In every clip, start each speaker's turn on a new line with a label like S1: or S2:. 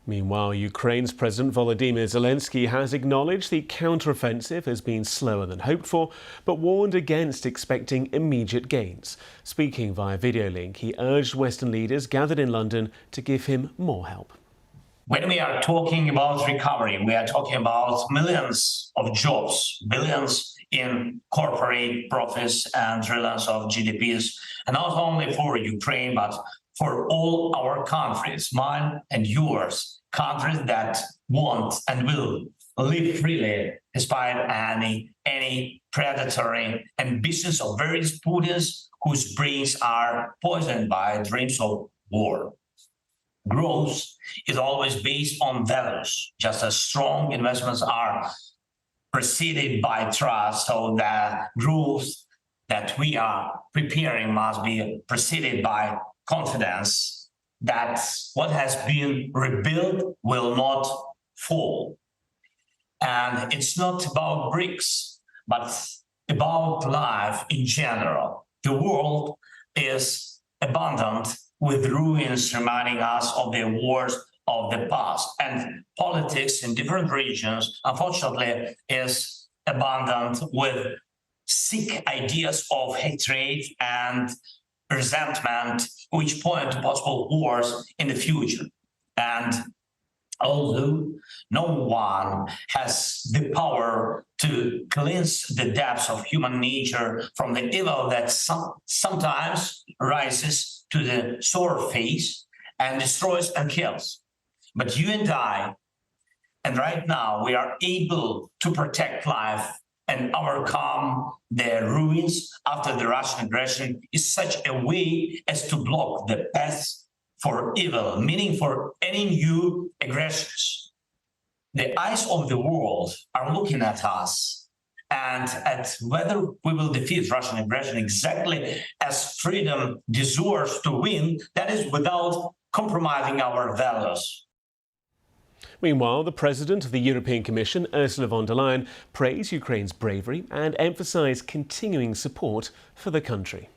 S1: Meanwhile, Ukraine's President Volodymyr Zelensky has acknowledged the counteroffensive has been slower than hoped for, but warned against expecting immediate gains. Speaking via video link, he urged Western leaders gathered in London to give him more help.
S2: When we are talking about recovery, we are talking about millions of jobs, billions in corporate profits and trillions of GDPs, and not only for Ukraine, but for all our countries, mine and yours, countries that want and will live freely despite any predatory ambitions of various Putins whose brains are poisoned by dreams of war. Growth is always based on values, just as strong investments are preceded by trust, so the growth that we are preparing must be preceded by confidence that what has been rebuilt will not fall. And it's not about bricks, but about life in general. The world is abundant with ruins reminding us of the wars of the past. And politics in different regions, unfortunately, is abundant with sick ideas of hatred and resentment, which point to possible wars in the future. And although no one has the power to cleanse the depths of human nature from the evil that sometimes rises to the surface and destroys and kills, but you and I, and right now, we are able to protect life and overcome the ruins after the Russian aggression is such a way as to block the path for evil, meaning for any new aggressions. The eyes of the world are looking at us and at whether we will defeat Russian aggression exactly as freedom deserves to win, that is without compromising our values.
S1: Meanwhile, the President of the European Commission, Ursula von der Leyen, praised Ukraine's bravery and emphasised continuing support for the country.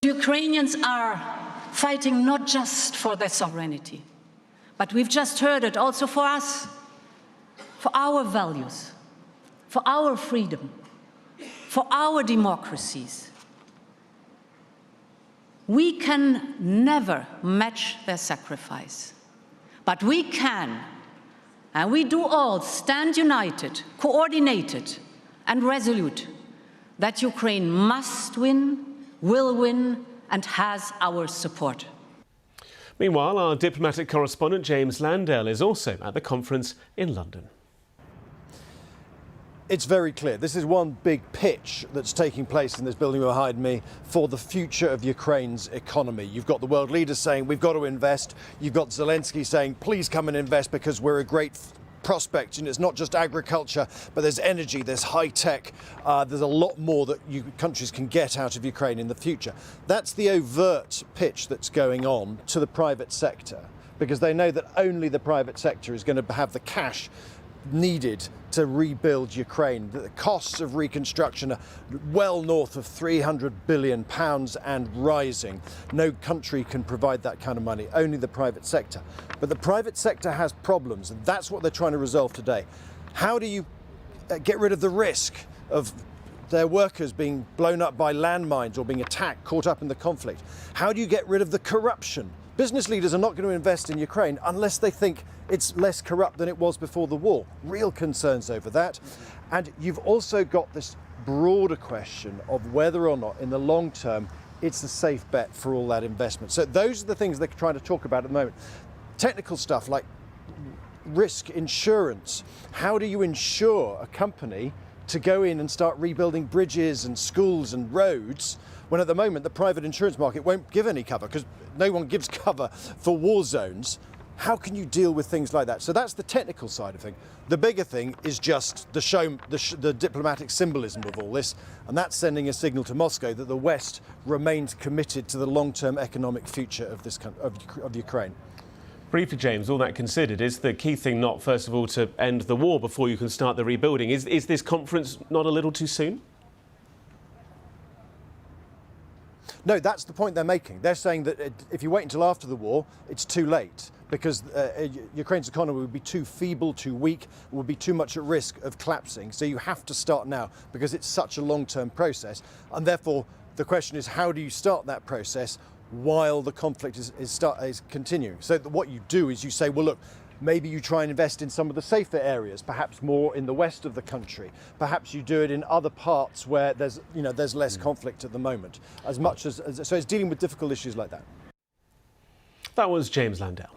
S3: Ukrainians are fighting not just for their sovereignty, but we've just heard it also for us, for our values, for our freedom, for our democracies. We can never match their sacrifice, but we can. And we do all stand united, coordinated and resolute that Ukraine must win, will win and has our support.
S1: Meanwhile, our diplomatic correspondent James Landell is also at the conference in London.
S4: It's very clear. This is one big pitch that's taking place in this building behind me for the future of Ukraine's economy. You've got the world leaders saying we've got to invest. You've got Zelensky saying please come and invest because we're a great prospect. And it's not just agriculture, but there's energy, there's high tech. There's a lot more that countries can get out of Ukraine in the future. That's the overt pitch that's going on to the private sector, because they know that only the private sector is going to have the cash needed to rebuild Ukraine. The costs of reconstruction are well north of £300 billion and rising. No country can provide that kind of money, only the private sector. But the private sector has problems, and that's what they're trying to resolve today. How do you get rid of the risk of their workers being blown up by landmines or being attacked, caught up in the conflict? How do you get rid of the corruption? Business leaders are not going to invest in Ukraine unless they think it's less corrupt than it was before the war. Real concerns over that. And you've also got this broader question of whether or not in the long term it's a safe bet for all that investment. So those are the things they're trying to talk about at the moment. Technical stuff like risk insurance. How do you insure a company to go in and start rebuilding bridges and schools and roads when at the moment the private insurance market won't give any cover because no one gives cover for war zones? How can you deal with things like that? So that's the technical side of things. The bigger thing is just the diplomatic symbolism of all this, and that's sending a signal to Moscow that the West remains committed to the long-term economic future of this of Ukraine.
S1: Briefly, James, all that considered, is the key thing not, first of all, to end the war before you can start the rebuilding? Is this conference not a little too soon?
S4: No, that's the point they're making. They're saying that if you wait until after the war, it's too late. because Ukraine's economy would be too feeble, too weak, would be too much at risk of collapsing. So you have to start now because it's such a long-term process. And therefore, the question is, how do you start that process while the conflict is continuing? So what you do is you say, well, look, maybe you try and invest in some of the safer areas, perhaps more in the west of the country. Perhaps you do it in other parts where there's less conflict at the moment. So it's dealing with difficult issues like that.
S1: That was James Landell.